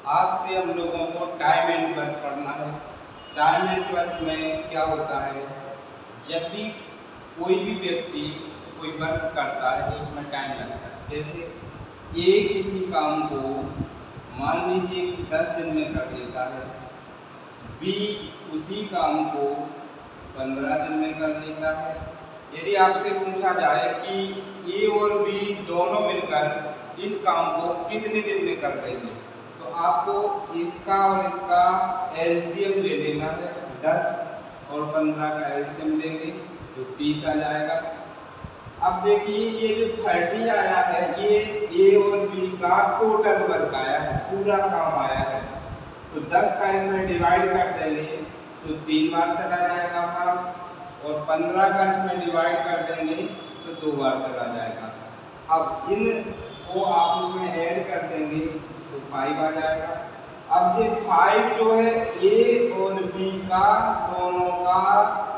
आज से हम लोगों को टाइम एंड वर्क पढ़ना है। टाइम एंड वर्क में क्या होता है, जब भी कोई भी व्यक्ति कोई वर्क करता है तो उसमें टाइम लगता है। जैसे ए किसी काम को मान लीजिए कि 10 दिन में कर लेता है, बी उसी काम को 15 दिन में कर लेता है। यदि आपसे पूछा जाए कि ए और बी दोनों मिलकर इस काम को कितने दिन में कर देंगे, तो आपको इसका और इसका एलसीएम ले लेना है। 10 और 15 का एलसीएम लेंगे तो 30 आ जाएगा। अब देखिए ये जो 30 आया है ये ए और बी का टोटल वर्क आया है, पूरा काम आया है। तो 10 का इसमें डिवाइड कर देंगे तो 3 बार चला जाएगा भाग, और 15 का इसमें डिवाइड कर देंगे तो 2 बार चला जाएगा। अब इन को आप उसमें ऐड कर देंगे तो 5 आ जाएगा। अब ये 5 जो है ए और बी का दोनों का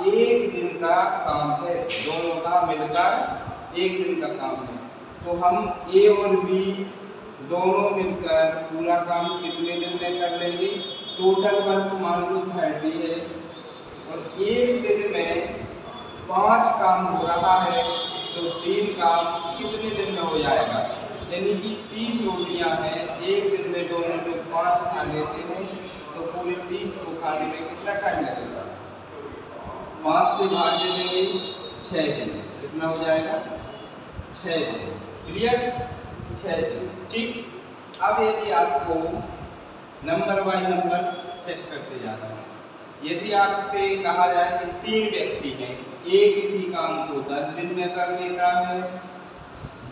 एक दिन का काम है, दोनों का मिलकर एक दिन का काम है। तो हम ए और बी दोनों मिलकर पूरा काम कितने दिन में कर लेंगे। टोटल वर्क मान लो 30 है और एक दिन में 5 काम हो रहा है, तो 3 काम कितने दिन में हो जाएगा। यानी कि 30 रोटियां हैं, एक दिन में दोनों लोग 5 खा लेते हैं, तो पूरे 30 को खाने में कितना टाइम लगेगा। 5 से भाग दे देंगे 6 दिन, कितना हो जाएगा 6 दिन। क्लियर, 6 दिन। ठीक। अब यदि आपको नंबर बाय नंबर चेक करते जाना है, यदि आपसे कहा जाए कि 3 व्यक्ति हैं, ए किसी काम को 10 दिन में कर लेता है,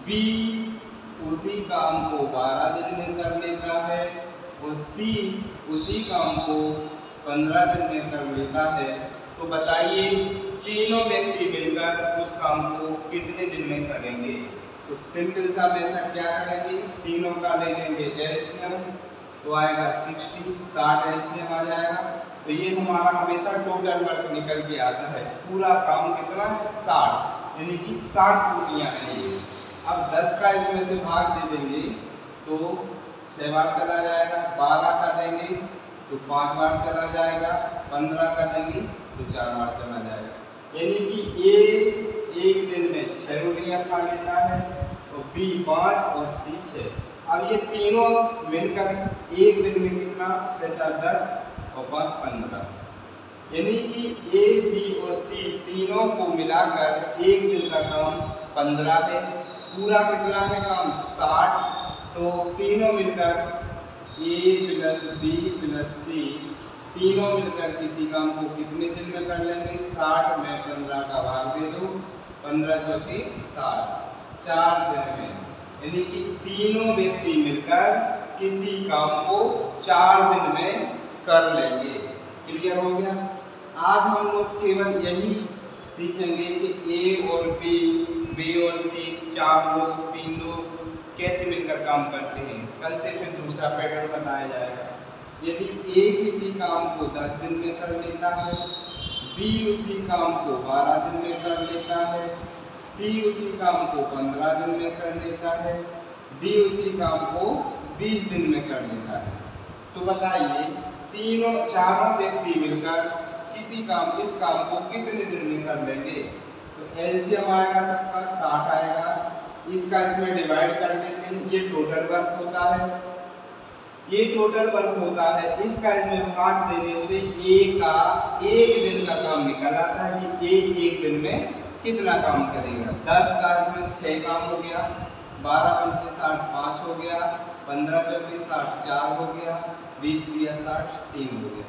बी उसी काम को 12 दिन में कर लेता है, और सी उसी काम को 15 दिन में कर लेता है, तो बताइए तीनों व्यक्ति मिलकर उस काम को कितने दिन में करेंगे। तो सिंपल सा मेथड क्या करेंगे, तीनों का ले लेंगे एलसीएम, तो आएगा 60 एलसीएम आ जाएगा। तो ये हमारा हमेशा टोटल वर्क निकल के आता है। पूरा काम कितना है 60, यानी कि 60 पूरियाँ हैं ये। अब 10 का इसमें से भाग दे देंगे तो 6 बार चला जाएगा, 12 का देंगे तो 5 बार चला जाएगा, 15 का देंगे तो 4 बार चला जाएगा। यानी कि ए एक दिन में 6 रोटियाँ खा लेता है, और बी 5 और सी 6। अब ये तीनों मिलकर एक दिन में कितना, 6 4 10 और 5 15, यानी कि ए बी और सी तीनों को मिलाकर एक दिन का काम 15 है। पूरा कितना है काम 60। तो तीनों मिलकर ए प्लस बी प्लस सी तीनों मिलकर किसी काम को कितने दिन में कर लेंगे। 60 में 15 का भाग दे दो, 15 चौके 60, 4 दिन में। यानी कि तीनों व्यक्ति मिलकर किसी काम को 4 दिन में कर लेंगे। क्लियर हो गया। आज हम लोग केवल यही सीखेंगे कि ए और बी, बी और सी 4 लोग 3 लोग कैसे मिलकर काम करते हैं। कल से फिर दूसरा पैटर्न बनाया जाएगा। यदि ए किसी काम को 10 दिन में कर लेता है, बी उसी काम को 12 दिन में कर लेता है, सी उसी काम को 15 दिन में कर लेता है, डी उसी काम को 20 दिन में कर लेता है, तो बताइए चारों व्यक्ति मिलकर किसी काम इस काम को कितने दिन में कर लेंगे। तो एलसीएम आएगा सबका 60 आएगा, इसका इसमें डिवाइड कर देते हैं, ये टोटल वर्क होता है, ये टोटल वर्क होता है। इसका इसमें भाग देने से ए का एक दिन का काम निकल आता है कि ए एक दिन में कितना काम करेगा। 10 का इसमें 6 काम हो गया, 12 पंचे 60 5 हो गया, 15 चौके 60 4 हो गया, 20 दिया 60 3 हो गया,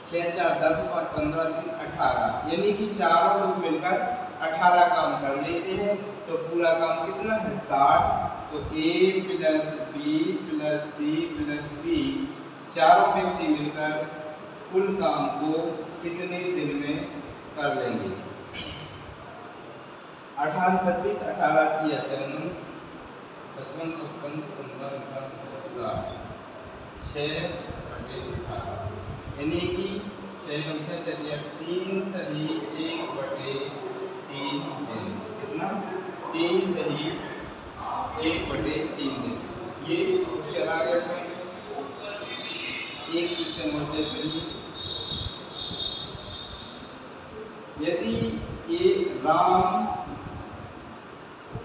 6 4 10 5 15 3 18, यानी कि चारों लोग मिलकर 18 काम कर लेते हैं। तो पूरा काम कितना है 60। तो A plus B plus C plus D चारों व्यक्ति मिलकर कुल काम को कितने दिन में कर लेंगे। 18 36 18 किया 54 55 56 57 60 6/18, यानी कि 6 चलिए 3 सही 1/3 दिन। कितना 3 सही 1/3 दिन। ये क्वेश्चन आ गया इसमें। एक क्वेश्चन और चेक करिए। यदि राम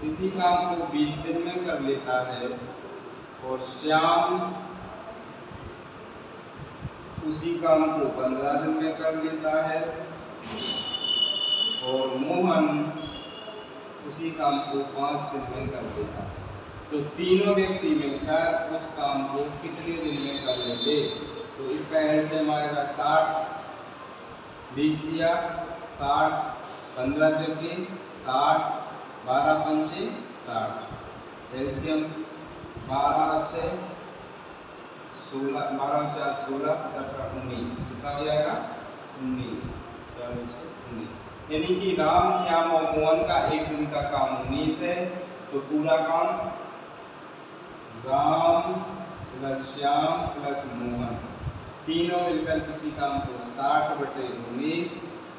किसी काम को 20 दिन में कर लेता है और श्याम उसी काम को 15 दिन में कर लेता है और मोहन उसी काम को 5 दिन में कर लेता है, तो तीनों व्यक्ति मिलकर उस काम को कितने दिन में कर लेंगे? तो इसका एलसीएम आएगा 60, 20 दिया 60, 15 चौके 60, 12 पंचे 60, एलसीएम 12 6 16, 12 4 16, 17 19, कितना हो जाएगा 19, 4 6 19। यानी कि राम श्याम और मोहन का एक दिन का काम 19 है, तो पूरा काम राम प्लस श्याम प्लस मोहन तीनों मिलकर किसी काम को 60/19,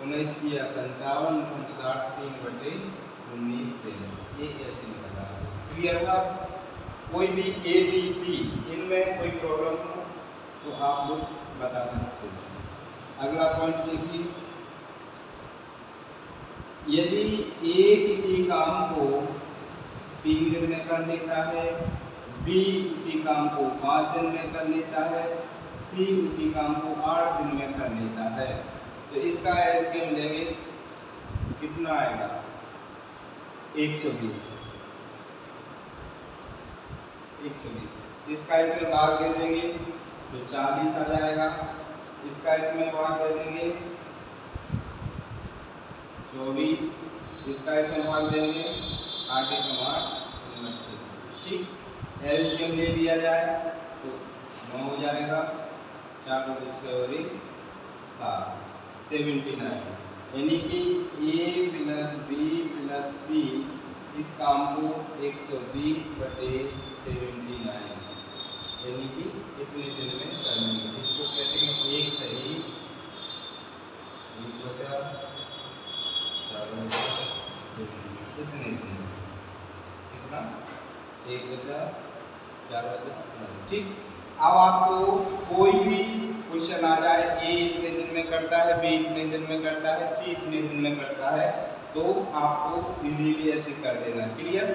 19 दिया 57, 60 3/19 देना, ये ऐसे निकला। क्लियर हुआ? कोई भी ए बी सी इनमें कोई प्रॉब्लम हो तो आप लोग बता सकते हो। अगला पॉइंट देखिए, यदि ए किसी काम को 3 दिन में कर लेता है, बी उसी काम को 5 दिन में कर लेता है, सी उसी काम को 8 दिन में कर लेता है, तो इसका एलसीएम लेंगे कितना आएगा 120। इसका इसमें भाग दे देंगे तो 40 आ जाएगा, इसका इसमें भाग दे देंगे 24, इसका इसमें भाग देंगे आगे का 29। ठीक, एलसीएम ले लिया जाए तो 9 हो जाएगा, 4 और 6 और 1 7, 79। यानी कि ए प्लस बी प्लस सी इस काम को 120/79 यानी कि इतने दिन में कर लेंगे। इसको कहते हैं एक सही, एक बचा, 4 इतने दिन, कितना एक बचा 4 बचा। ठीक, अब आपको कोई भी क्वेश्चन आ जाए, ए इतने दिन में करता है, बी इतने दिन में करता है, सी इतने दिन में करता है, तो आपको इजीली ऐसे कर देना। क्लियर?